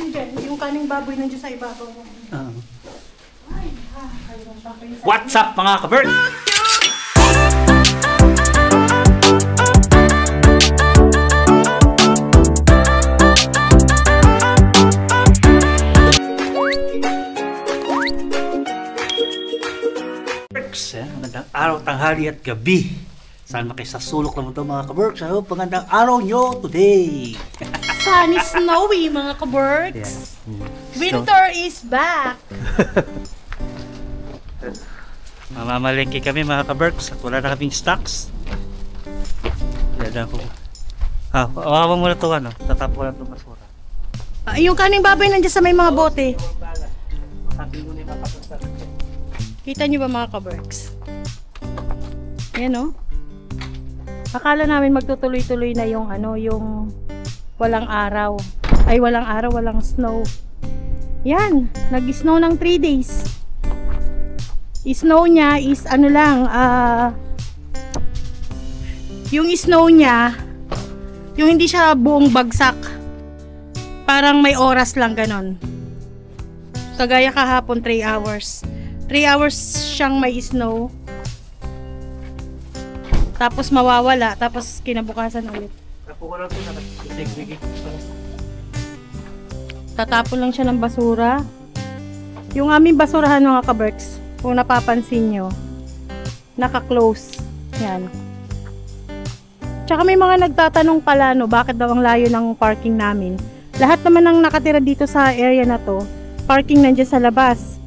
Andyan, yung kaning baboy nandiyan sa ibabaw mo. What's up mga kabird? Magandang araw, tanghali at gabi. Saan makisasulok naman ito mga kaberks? Magandang araw nyo today. Sunny, snowy mga kaberks. Winter is back. Mamamalengke kami mga kaberks at wala na kaming stocks. Dada ko. Awawa mo na ito ano. Tatapo lang itong basura. Yung kaning baboy nandiyan sa may mga bote. Kita nyo ba mga kaberks? Ayan o. Akala namin magtutuloy-tuloy na yung ano, yung walang araw. Ay, walang araw, walang snow. Yan, nag-snow ng 3 days. Snow niya is ano lang, yung snow niya, yung hindi siya buong bagsak. Parang may oras lang ganon. Kagaya kahapon 3 hours. 3 hours siyang may snow. Tapos mawawala, tapos kinabukasan ulit. Tatapon lang siya ng basura. Yung aming basurahan mga kaberks, kung napapansin nyo, naka-close. Yan. Tsaka may mga nagtatanong pala, no, bakit daw ang layo ng parking namin. Lahat naman ng nakatira dito sa area na to, parking nandiyan sa labas.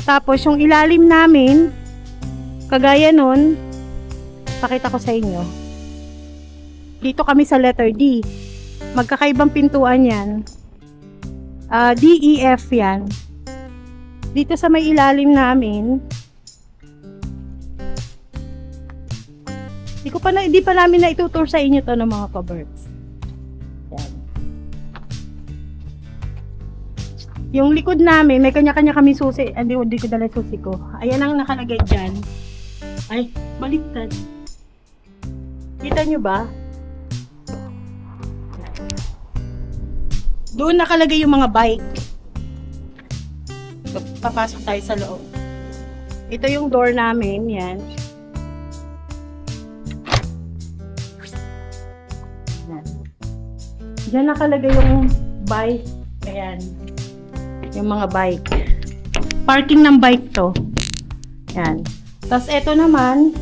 Tapos yung ilalim namin, kagaya nun, pakita ko sa inyo. Dito kami sa letter D. Magkakaibang pintuan yan. D, E, F yan. Dito sa may ilalim namin, di pa namin na itutur sa inyo to ng mga kaberks. Yan. Yung likod namin, may kanya-kanya kami susi. Hindi ko dala susi ko. Ayan ang nakalagay dyan. Ay, baliktad. Kita nyo ba? Doon nakalagay yung mga bike. Papasok tayo sa loob. Ito yung door namin. Yan. Yan. Diyan nakalagay yung bike. Ayan. Yung mga bike. Parking ng bike to. Yan. Tapos ito naman,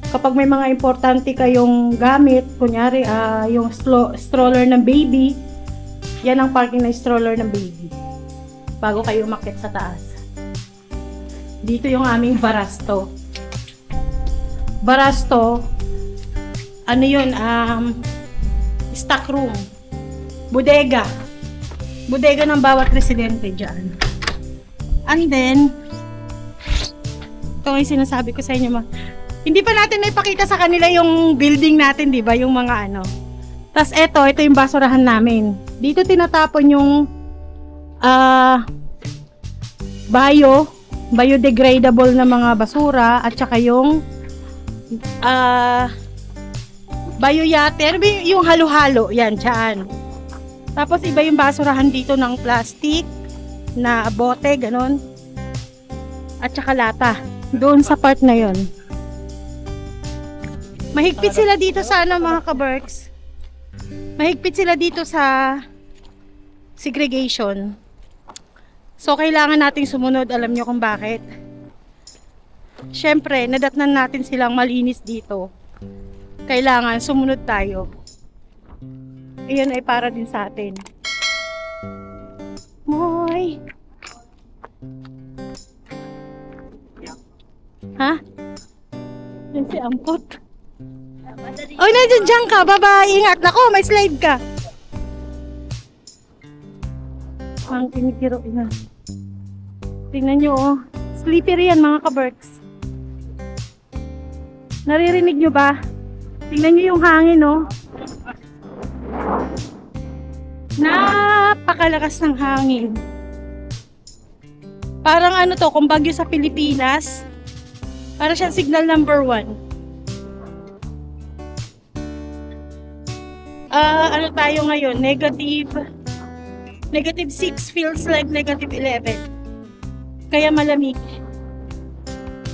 kapag may mga importante kayong gamit, kunyari yung stroller ng baby, yan ang parking ng stroller ng baby. Bago kayo umakyat sa taas. Dito yung aming barasto. Barasto, ano yun, stock room. Bodega. Bodega ng bawat residente dyan. And then, ito yung sinasabi ko sa inyo, hindi pa natin naipakita sa kanila yung building natin, di ba? Yung mga ano. Tapos ito yung basurahan namin. Dito tinatapon yung biodegradable na mga basura at saka yung bioyate, ano ba yung halo-halo, yan, dyan. Tapos iba yung basurahan dito ng plastic na bote, ganon. At saka lata. Doon sa part na yon. Mahigpit sila dito sa ano mga kaberks. Mahigpit sila dito sa segregation. So kailangan nating sumunod, alam nyo kung bakit. Syempre, nadatnan natin silang malinis dito. Kailangan sumunod tayo. Iyon ay para din sa atin. Moy! Ha? Yan si Ampot. Oy, nandiyan ka. Baba, ingat. Nako, may slide ka. Ang kinikiro yan. Tingnan nyo, oh. Slippery yan, mga kaberks. Naririnig nyo ba? Tingnan nyo yung hangin, oh. Napakalakas ng hangin. Parang ano to, kung bagyo sa Pilipinas. Para siyang signal number 1. Ano tayo ngayon? Negative -6 feels like -11. Kaya malamig.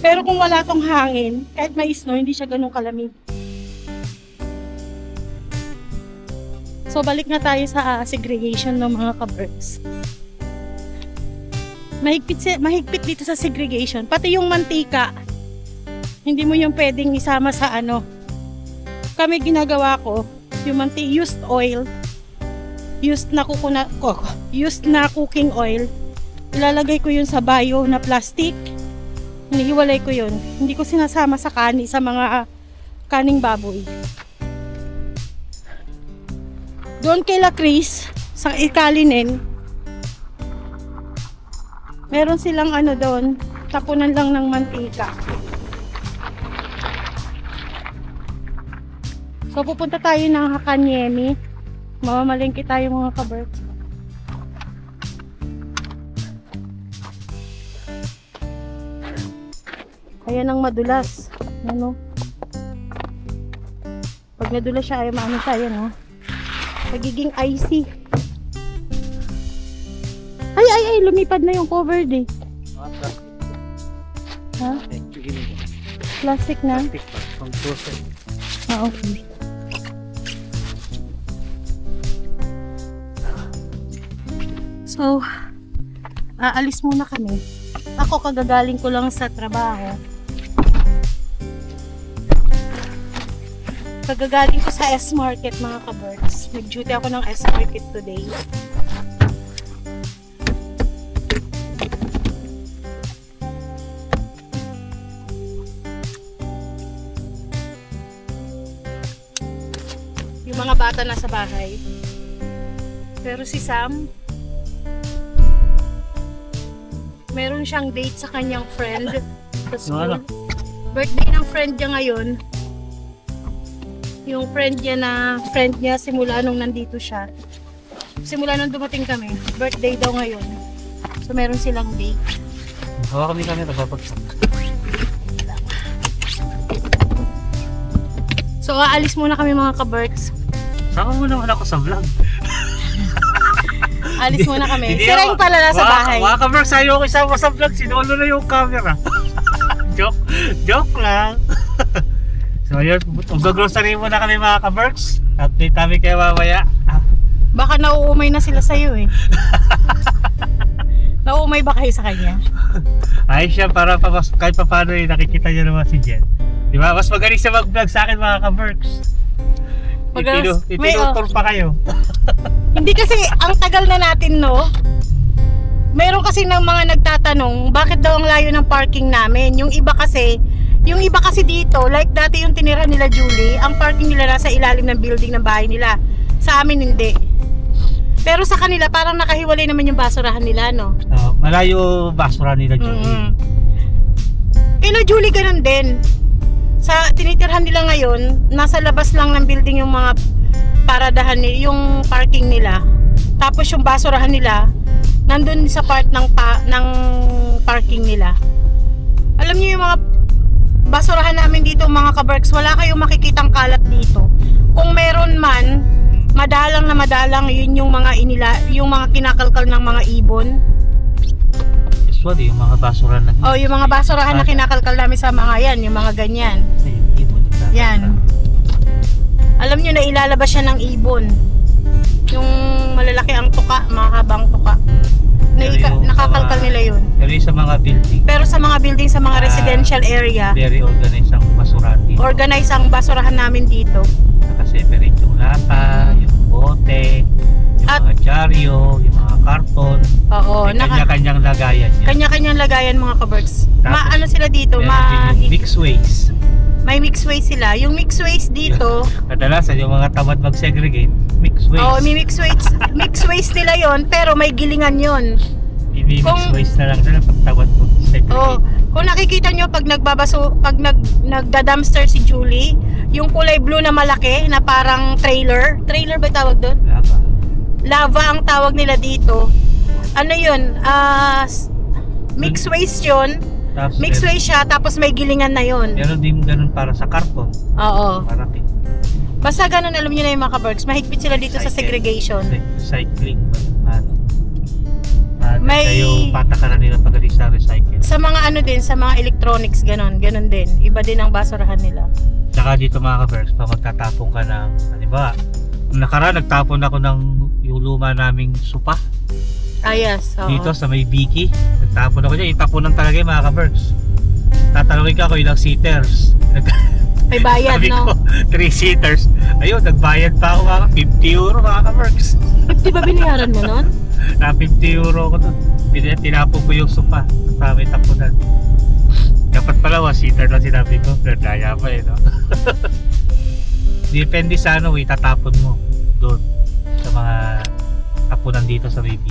Pero kung wala tong hangin, kahit may snow, hindi siya ganun kalamig. So, balik na tayo sa segregation ng mga ka-birds. Mahigpit dito sa segregation. Pati yung mantika, hindi mo yung pwedeng isama sa ano. Kami ginagawa ko, yung used oil, used na cooking oil, ilalagay ko yun sa bio na plastic. Hinihiwalay ko yun. Hindi ko sinasama sa sa mga kaning baboy. Doon kay La Cris, sa Ikalinen, meron silang ano doon, tapunan lang ng mantika. So pupunta tayo ng Hakaniemi. Mamamalengke tayo mga ka-birds. Ayan ang madulas. Ano? Pag nadulas siya ay maano tayo, no? Pagiging icy. Ay, lumipad na yung covered eh. Ha? Plastic na? Plastic pa, pang frozen. Okay. So, aalis muna kami. Ako kagagaling ko lang sa trabaho. Kagagaling ko sa S-Market mga ka-birds. Nag-duty ako ng S-Market today. Yung mga bata nasa bahay. Pero si Sam, meron siyang date sa kanyang friend sa school. Birthday ng friend niya ngayon. Yung friend niya simula nung nandito siya. Simula nung dumating kami. Birthday daw ngayon. So meron silang date. Hawa kami nagpapagsak. So aalis muna kami mga ka-birds. Saka mo naman ako sa vlog. Alis muna kami. Si Ren pala nasa bahay. Mga ka-birds, ayaw ko isama sa vlog. Sinulo na yung camera. Joke lang. So yun, mag-grocery muna kami mga ka-birds. Update kami kayo mamaya. Baka nauumay na sila sa'yo eh. Nauumay ba kayo sa kanya? Ay siya, para kahit pa paano eh, nakikita niya naman si Jen. Diba? Mas magaling siya mag-vlog sa akin mga ka-birds. Itinutur pa kayo. Hindi kasi, ang tagal na natin, no? Meron kasi ng mga nagtatanong, bakit daw ang layo ng parking namin? Yung iba kasi dito, like dati yung tinira nila Julie, ang parking nila nasa ilalim ng building ng bahay nila. Sa amin hindi. Pero sa kanila, parang nakahiwalay naman yung basurahan nila, no? Malayo basurahan nila Julie. Kila Julie ganun din. Sa tinitirhan nila ngayon, nasa labas lang ng building yung mga paradahan nila, yung parking nila. Tapos yung basurahan nila, nandun sa part ng parking nila. Alam niyo yung mga basurahan namin dito mga ka-birds, wala kayong makikitang kalat dito. Kung meron man, madalang yun yung mga yung mga kinakalkal ng mga ibon. Usually yung mga basurahan na yung mga basurahan na kinakalkal namin sa mga yan, yung mga ganyan. Yan. Alam nyo na ilalabas siya ng ibon. Yung malalaki ang tuka, mahabang tuka. Nakakalkal nila yun. Pero sa mga building. Pero sa mga building, sa mga residential area, very organized ang basurahan dito. Organized ang basurahan namin dito. Nakaseparate yung lata, yung bote, yung mga dyaryo, yung mga karton. Oo. Kanya-kanyang lagayan yan. Kanya-kanyang lagayan mga ka-birds. Ano sila dito? Mixed waste. May mixed waste sila. Yung mixed waste dito, kadalasan yung mga tamad mag-segregate, mixed waste. may mixed waste. Mixed waste nila yon, pero may gilingan yon. Mixed waste na lang sila pag tamad mag-segregate. Kung nakikita nyo pag nagda-dumpster si Julie, yung kulay blue na malaki na parang trailer ba tawag doon? Lava ang tawag nila dito. Ano yun? Mixed waste yun. Mixed waste siya, tapos may gilingan na yun. Meron din ganun para sa karton. Oo. Marami. Basta ganun, alam nyo na yung mga ka-birds. Mahigpit sila dito sa segregation. Cycling. Kaya yung patakaran nila pagaling sa recycle. Sa mga ano din, sa mga electronics, ganon din. Iba din ang basurahan nila. Saka dito mga ka-Berks, pag magtatapon ka ng, halimbawa, nung nakaraan nagtapon ako ng yung luma naming supa. Ah, yes. Oo. Dito sa may Biki. Nagtapon ako dyan, itapunan talaga yung mga ka-Berks. Tatanungin ka kung ilang seaters. May bayad, Sabi no? ko, 3 seaters. Ayun, nagbayad pa ako mga 50 euro mga ka-Berks. 50 ba binayaran mo nun? Na 50 euro ko doon. Tinapon ko yung sopa. Basta may tapunan. Dapat pala 1 seater lang sinabi ko. Nandaya pa eh, no? Depende sa ano, itatapon mo doon sa mga tapunan dito sa BB.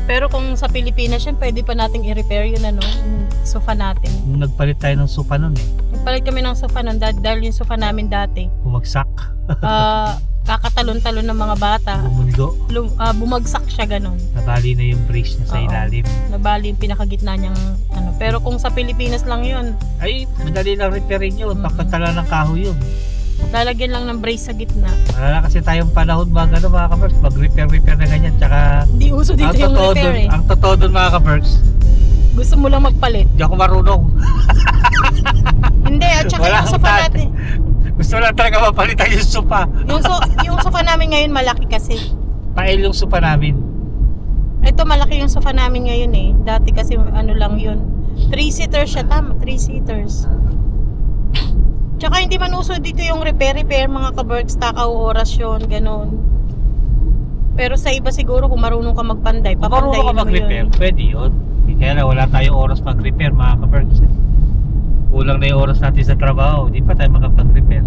Pero kung sa Pilipinas yan, pwede pa nating i-repair yun, ano, yung sofa natin. Nung nagpalit tayo ng sopa noon eh, Nagpalit kami ng sofa nun dahil yung sofa namin dati. bumagsak, Kakatalon-talon ng mga bata. bumundo, Bumagsak siya ganon. nabali na yung brace niya sa Oo. ilalim. Nabali yung pinakagitna niyang ano. Pero kung sa Pilipinas lang yun, Ay, madali lang repairin yun. Pakita lang ng kahoy yun. lalagyan lang ng brace sa gitna. Wala kasi tayong panahon mga ano, mga ka-Berks, mag-repair na ganyan. Tsaka, Hindi uso dito yung repair eh. ang totoo dun mga ka-Berks, Gusto mo lang magpalit. di ako marunong. Hindi, at saka Wala yung akong sofa tat- natin. Gusto lang talaga mapalitan yung sopa. Yung sofa namin ngayon malaki kasi. Pail yung sopa namin. Ito malaki yung sofa namin ngayon eh. Dati kasi ano lang yun. 3-seaters siya, tama. 3-seaters. Tsaka hindi man uso dito yung repair mga ka-Berks, takaw oras yun, ganon. Pero sa iba siguro kung marunong ka magpanday, Kung marunong ka papandayin mo mag-repair, yun. pwede yun. Kaya lang, wala tayong oras mag-repair mga ka-Berks. Kulang na yung oras natin sa trabaho, di pa tayo makapag-repair.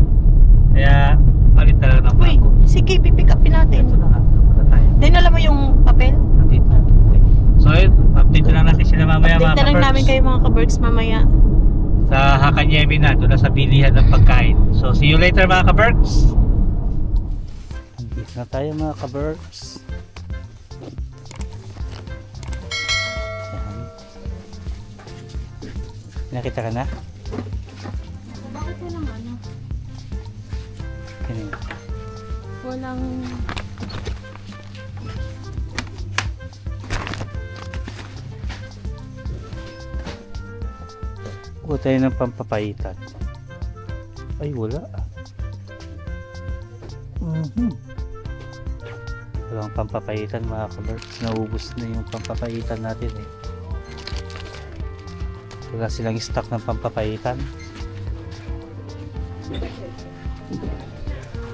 Kaya, palit talaga ng Uy, bago. sige, pipick upin natin. Ito na nga, punta tayo. Dinala mo yung papel? Nandito. So yun, update na lang natin sila mamaya mga Update na lang ka-Berks. namin kayo mga ka-Berks mamaya. Sa Hakanyemi na, doon na sa bilihan ng pagkain. So, see you later mga ka-Berks. Nandito na tayo mga ka-Berks. Nakita ka na? Bakit walang ano? Ganun. Walang... Kuha tayo ng pampapaitan. Ay, wala. Walang pampapaitan mga ka-Berks. Naubos na yung pampapaitan natin eh. Wala silang stock ng pampapaitan.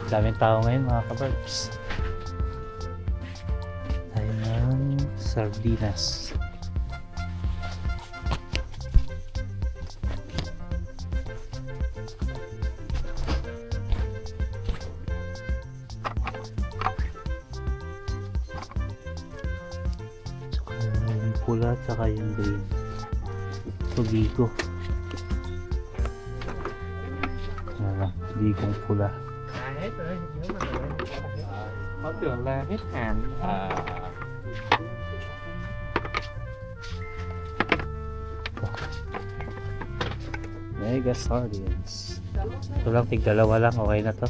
Daming tao ngayon mga ka-Berks. Tayo ng sardinas. Yung pula at saka yung green. Bigo. Bigong pula. Có trường là hết hàng Mega sardines. Ito lang, tig-dalawa lang. Okay na to.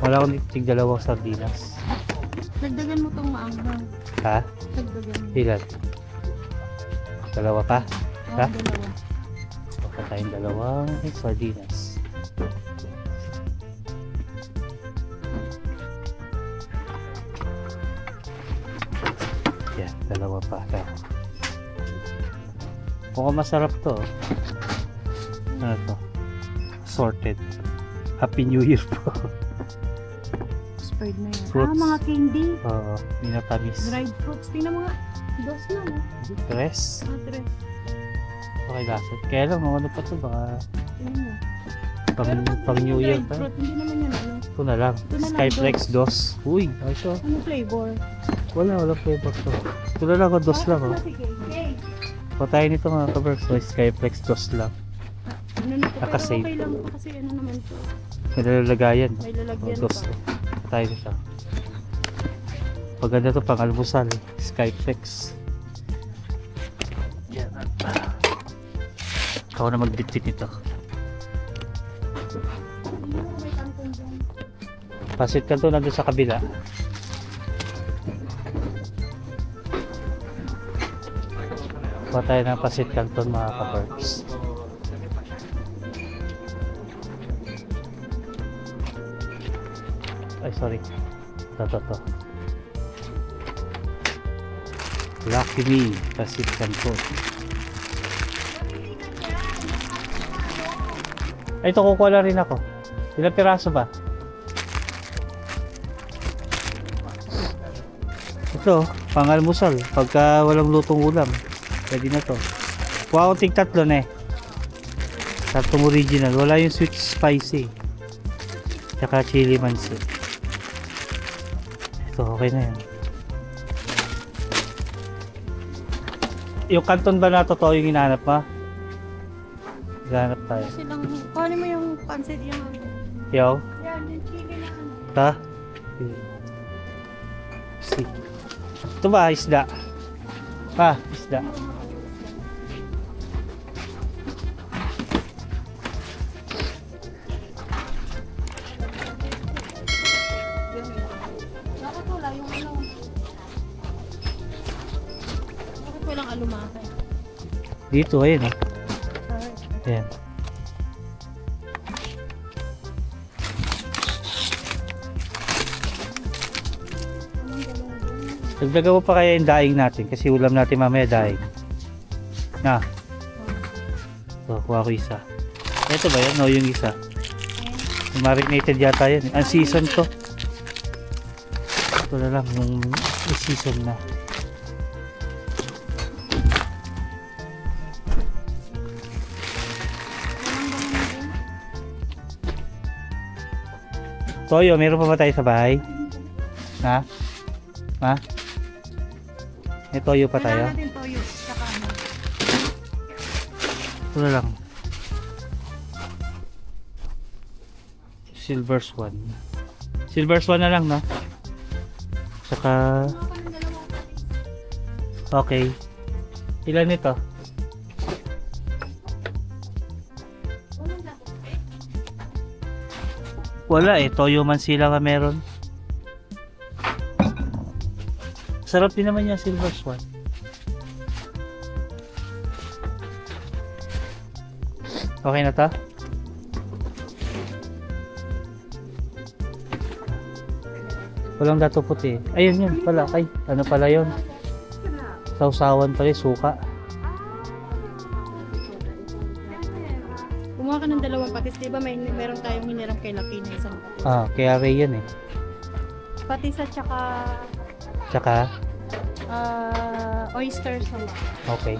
Wala akong tig-dalawang sardinas. Dagdagan mo tong maanghang. Ha? Dagdagan mo. Ilan? Dalawa pa? Ha? Dalawa. Baka tayong dalawang sardinas. Yan, dalawa pa. Mukhang masarap to. Ano to? Assorted. Happy New Year po. Expired na yan. Fruits. Mga candy. Oo, minatamis. Dried fruits. Tingnan mo nga. Dos lang. Tres. Tres. Okay, lasot. Kaya lang, ano pa to? Baka Tingnan mo. pang New Year Dried pa. fruit. Hindi naman yan ano. Ito na lang. Ito na lang, Skyflex DOS. Uy, ay ito. Ano flavor? Wala flavor to. Ito na lang, DOS lang. Oh. Sige. Okay. Patayin nito mga kaberks. So, Skyflex DOS lang. Ano na to? Pero Nakasave. okay lang to kasi ano naman to. May lalagayan. May lalagyan DOS pa. to. Patayin nito. Paganda to pang almusal. Skyflex. Yan. Ako na magbitbit nito. Pasit Canton nandun sa kabila. Kuha tayo ng Pasit Canton mga ka-Berks. Ay sorry. To. Lucky Me, Pasit Canton. Ay, ito kukuha lang rin ako. Ilang piraso ba? Ito, pang-almusal. Pagka walang lutong ulam. Pwede na to. Kuha akong tig-tatlo na eh. Tatlong original. Wala yung sweet spicy. Tsaka chili mansi. Ito, okay na yan. Yung kanton ba na totoo yung hinahanap mo? Hinahanap tayo. Silang, kuhanin mo yung pansit yung Yo? yan, yung chili na ano. Ta? See. Ito ba? Isda? Isda. Bakit wala yung ano? Bakit walang alumakay? Dito, ayun oh. Ayan. Dagdagan mo pa kaya yung daing natin kasi ulam natin mamaya daing. Na. So, kuha ko isa. Ito ba yan? No, yung isa. Marinated yata yan. Unseasoned to. Ito na lang yung season na. Toyo, meron pa ba tayo sa bahay? Ha? Ha? May toyo pa tayo? Kailangan natin toyo. Saka ano. Ito na lang. Silver Swan. Silver Swan na lang, no? Saka... Okay. Ilan ito? Wala eh. Toyo man sila ka meron. Sarap din naman yan, Silver Swan. Okay na ta? Walang dato puti. Ayun yun pala. Ay, ano pala yun? Sausawan pala, suka. Kumuha ka ng dalawang patis. Diba meron tayong hiniram kay Lucky na isang patis. Kaya Ray yan eh. Patis at saka Tsaka, oyster sauce. okay.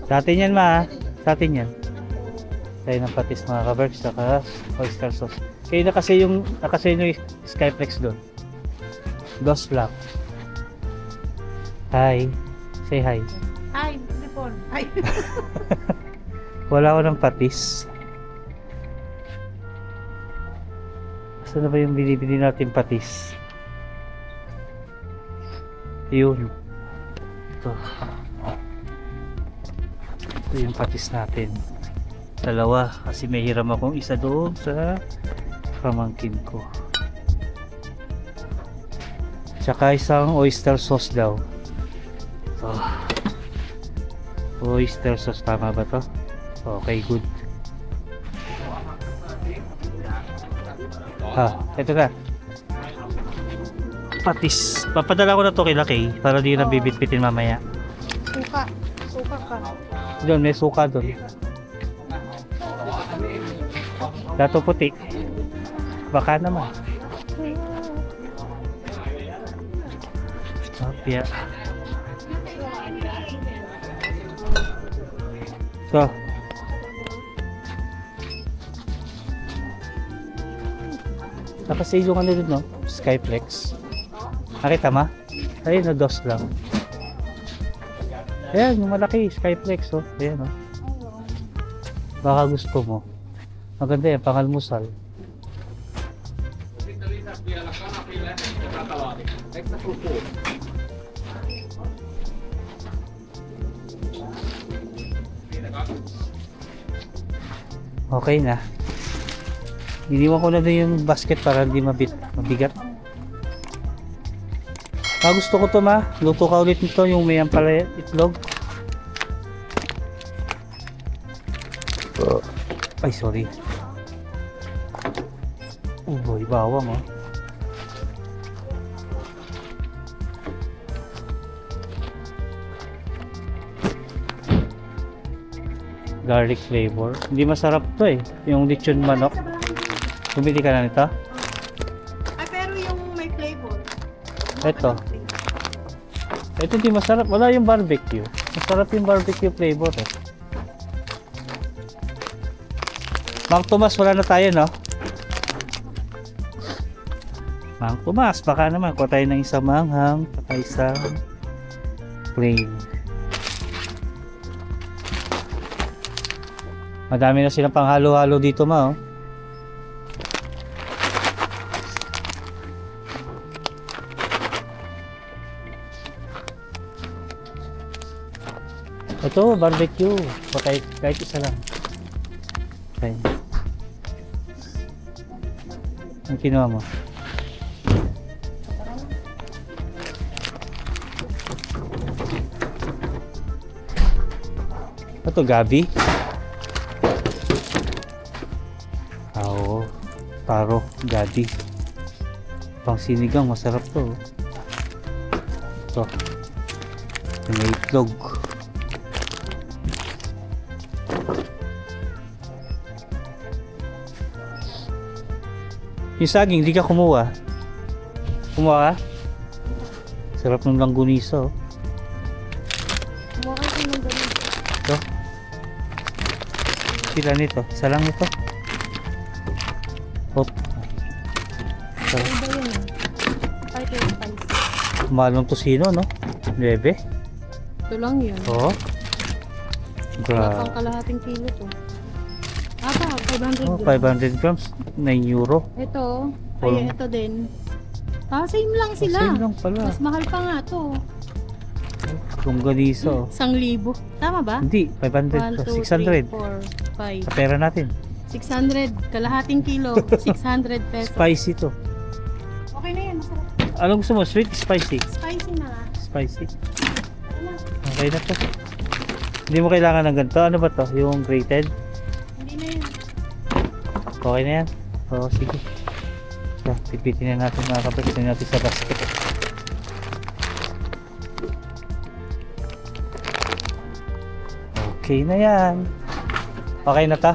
Sa atin yan ma. Sa atin yan. Tayo ng patis mga ka-Berks. Saka oyster sauce. Kaya nakasay yung Skyflex doon. Dos lang. Hi. Say hi. Ay, Lipon. Ay. Wala ko ng patis. Saan na ba yung binibili natin patis? Yun. Ito. Ito yung patis natin. Dalawa. Kasi may hiram akong isa doon sa pamangkin ko. Tsaka isang oyster sauce daw. Ito. Oyster sauce. Tama ba to? Okay, good. Ito na. Patis. Papadala ko na to kay Lucky para di na bibit-bitin mamaya. Suka. Suka ka. Doon, may suka doon. Dato puti. Baka naman. Tapia. So. Nakasale yung ano dun, no? Skyflex. Nakita ma? Ayun, no, dos lang. Ayan, yung malaki, Skyflex, oh. Ayan, oh. Baka gusto mo. Maganda yan, pang-almusal. Okay na. Iniwan ko na din yung basket para hindi mabigat. Gusto ko to ma. Luto ka ulit nito yung may ampalaya itlog. Ay, sorry. Oh boy, bawang oh. Garlic flavor. Hindi masarap to eh. Yung lechon manok. Bumili ka na nito? Ay, pero yung may flavor. Ito. Ito hindi masarap. Wala yung barbecue. Masarap yung barbecue flavor eh. Mang Tomas, wala na tayo, no? Mang Tomas, baka naman. Kuha tayo ng isang manghang. Saka isang plain. Madami na silang panghalo-halo dito, ma, oh. Ito, barbecue. Patay, kahit isa lang. Okay. Ang kinuha mo? Ito, gabi. Oo. Taro, gabi. Pang sinigang, masarap to. Ito. May itlog. Yung saging, di ka kumuha. Kumuha ka? Sarap ng langgunisa, oh. Kumuha ka ng ganun. Ito. Sila nito. Isa lang ito. Hop. Ano ba yun eh? Ay, ito yung spicy. Malong tosino, no? 9. Ito lang yun. Oo. Wala pang kalahating kilo to. Ata, 500 Oh, grams. 500 grams. 9 euro. Ito. Walang- Ay, ito din. Same lang sila. Same lang pala. Mas mahal pa nga to. Longganisa, oh. 1,000. Tama ba? Hindi, 500. 1, 2, 600. 3, 4, 5. Sa pera natin. 600. Kalahating kilo. 600 pesos. Spicy to. Okay na yan. Masarap. Anong gusto mo? Sweet, spicy? Spicy na nga. Spicy. Ano? Okay na to. Hindi mo kailangan ng ganito. Ano ba to? Yung grated? Hindi na yan. Okay na yan? Oo, sige. So, pipitin na natin mga kapatid. Ito natin sa basket. Okay na yan. Okay na to?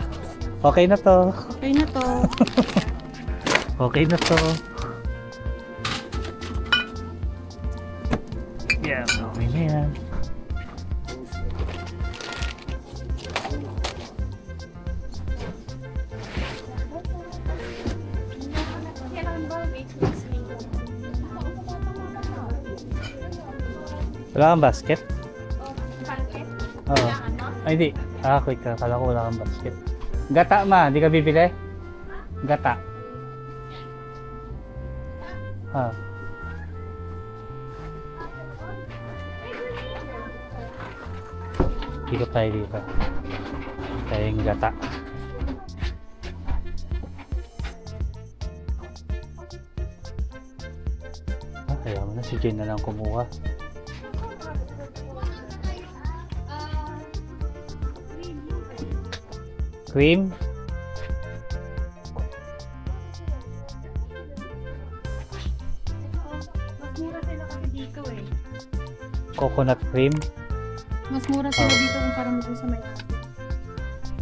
Okay na to. Okay na to. Okay na to. Yan, okay na yan. Wala kang basket? Oo. Ay, hindi. Quick ka. Kala ko wala kang basket. Gata ma, hindi ka bibili? Gata. Ikot tayo dito. Tayo yung gata. Kaya mo na si Jane na lang kumuha. Cream? Mas mura sila kasi dito eh. Coconut cream? Mas mura sila dito kumpara mo dun sa may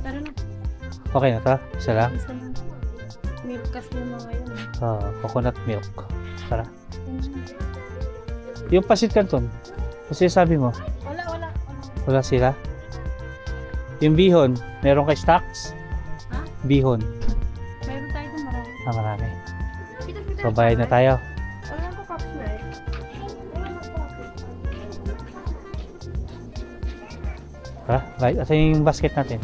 Tara na. Okay na to? Isa lang? Isa lang. Milk kasi yung mga yun eh. Coconut milk. Tara. Yung pasit canton. Kasi sabi mo, Wala. wala sila. Yung bihon, meron kay stocks? Ha? Bihon. Meron tayo dun marami. Marami. So, bayad na tayo. Wala ko cups na eh. Tara, bayad. Ito yung basket natin.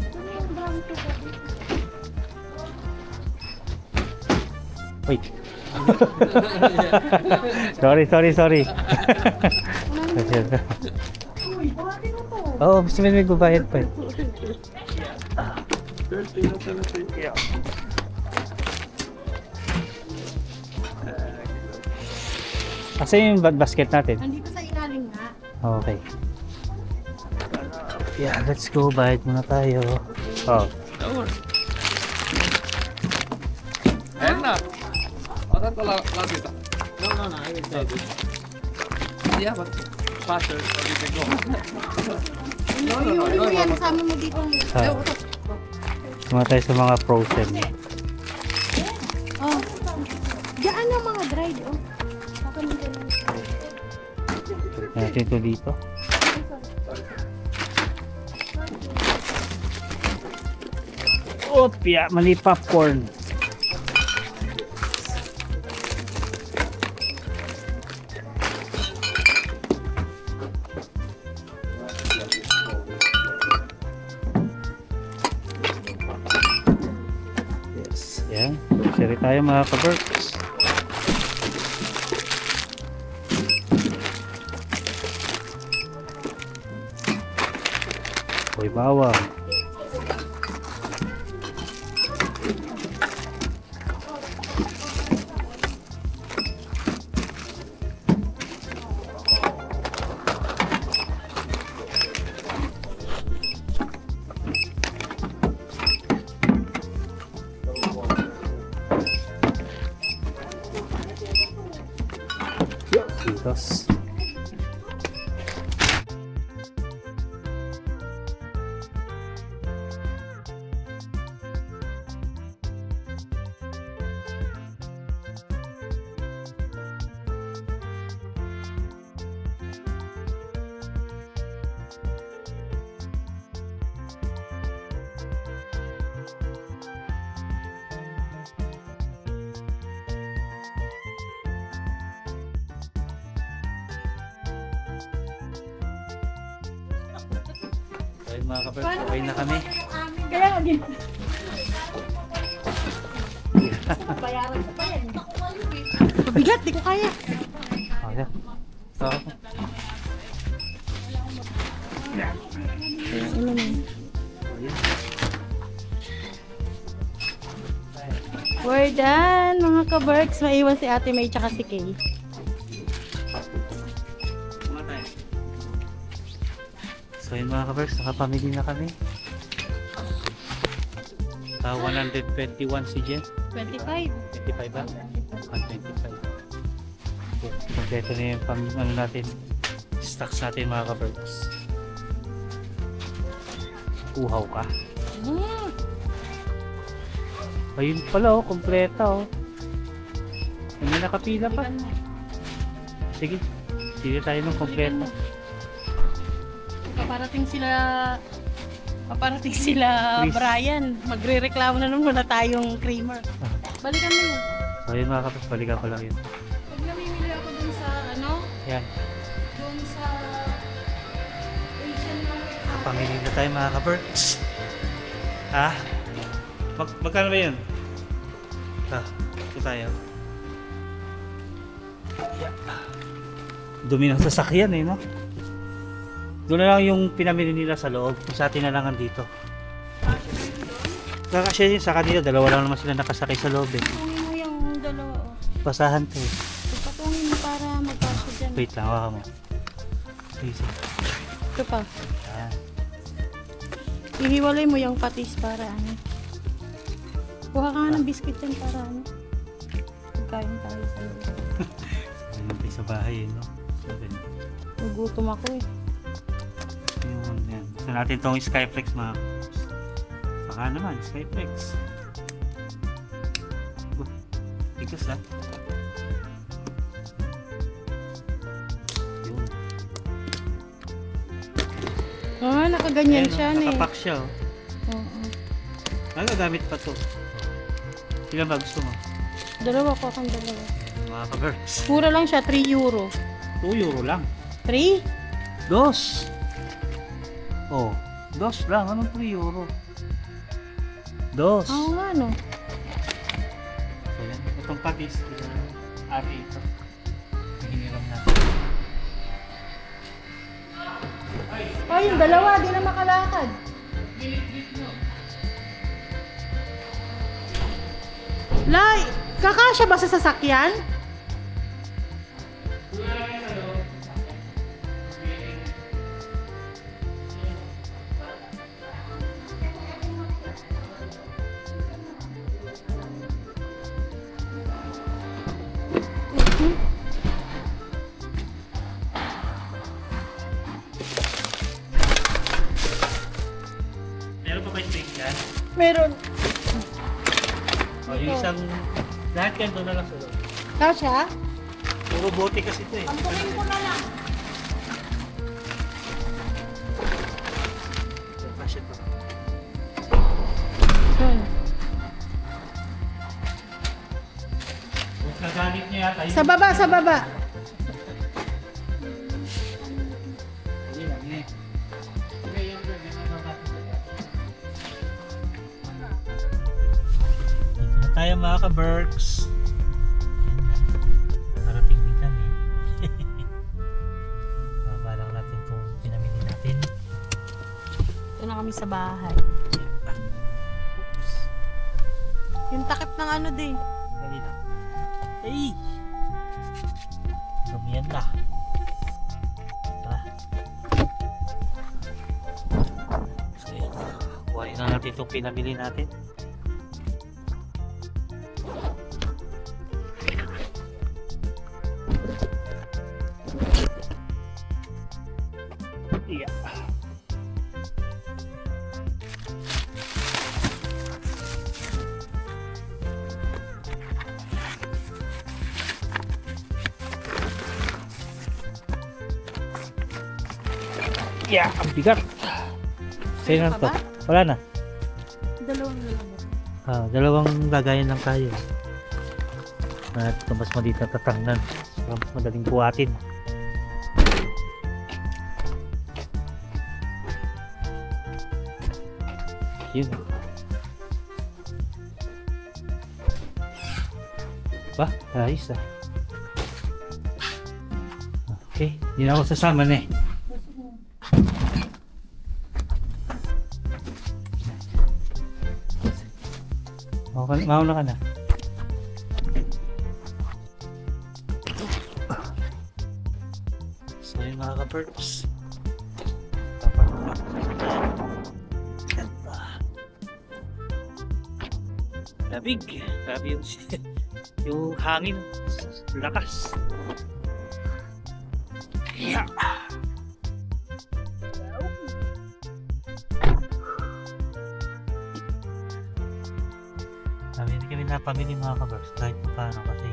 Wait. sorry. Uy, buhati na to. Oo, gusto mo may babayad pa eh. Asan yung basket natin? Andito sa ilalim nga. Okay. Yeah, let's go. Bayad muna tayo. Oh. Enak. Otan ko lagi ta. No, I will take it. Yeah, but faster. Or you can go. Iuli mo yan, sama mo dito. Mga tayo sa mga frozen. Oh. Diyan ang mga dried, oh. Ako nang ganun. Natin ito dito. Opya, mali popcorn. Yes, yan. Siri tayo mga ka-Berks. Hoy, bawang. Doritos. Ayun mga ka-Berks, okay na kami. Kaya nga din. Bayaran ko pa yan. Mabigat, di ko kaya. Okay. So, We're done, mga ka-Berks. Maiwan si Ate May tsaka si Kay. so yun mga ka-Berks, nakapamili na kami. 121 si Jen. 25. 25 ba? 125. Okay. Kompleto na yung ano natin, stocks natin mga ka-Berks. Uhaw ka. Ayun pala oh, kompleto oh. Hindi nakapila pa. Sige, sige tayo ng kompleto. Paparating sila Please. Brian. Magre-reklamo na naman na tayong creamer. Balikan mo yun. So yun mga ka-Berks, balikan ko lang yun. Pag namimili ako dun sa Yan, dun sa Asian market. pamili na tayo mga ka-Berks. Ha? Magkano ba yun? Ito tayo. Yeah. Dumi ng sasakyan eh, no? Doon na lang yung pinamili nila sa loob. Kung sa atin na lang dito. Kakasya yun sa kanila. Dalawa lang naman sila nakasakay sa loob eh. Patungin mo yung dalawa. Basahan to eh. Patungin mo para magkasya dyan. Wait lang, hawakan mo. Sige. Ito pa. Yan. Ihiwalay mo yung patis para ano. Kuha ka nga ng biscuit yan para ano. Pagkain tayo sa loob. Ayun tayo sa bahay eh, no? Nagutom ako eh. Yun, yan. Gusto natin tong Skyflex mga baka naman, Skyflex. Bigas ah. Yun. Nakaganyan Ayan, siya oh, eh. nakapack siya oh. Oo. Nagagamit pa to. Ilan ba gusto mo? Dalawa ko akong dalawa. Mga ka-Berks. Mura lang siya, 3 euro. 2 euro lang. 3? Dos! Oh, dos lang. Anong 3 euro? Dos. Oo nga no. So yan. Itong patis. Ari ito. Hiniram na. Ay, yung dalawa, di na makalakad. Lai, kakasya ba sa sasakyan? Meron. O, yung isang, lahat yan doon na lang sa loob. Kasha? Puro bote kasi ito eh. Ampunin ko na lang. Kasya to. Kung nagalit niya yata, yun. Sa baba, sa baba. Hindi lang eh. Sige, yun doon. Yan ang natin. Dito na tayo mga ka-Berks. Yan na. Nakarating din kami. Baba lang natin itong pinamili natin. Ito na kami sa bahay. Yung takip ng ano din. Dali lang. Ay! Lumiyan na. Tara. So yun. Kuhain na natin itong pinamili natin. Yeah. Yeah, ang bigat. Sa'yo na pa to. ba? Wala na. Dalawang na lang. Dalawang lagayan lang tayo. At ito mas maliit na tatangnan. Mas madaling buhatin. Yun. Ba? Ayos ah. Okay, hindi na ako sasama na eh. Mauna ka na. So yun mga ka-Berks. Labig. Grabe yung, yung hangin. Lakas. Yeah. Hindi kami napamili mga ka-Berks kahit pa paano kasi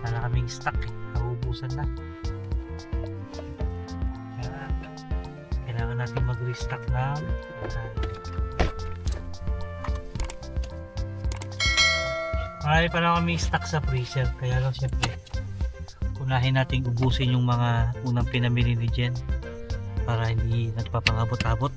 wala kaming stock eh. Nauubusan na. Kaya kailangan natin mag-restock na marami pa lang kaming stock sa freezer kaya lang syempre unahin natin ubusin yung mga unang pinamili ni Jen para hindi nagpapangabot-abot.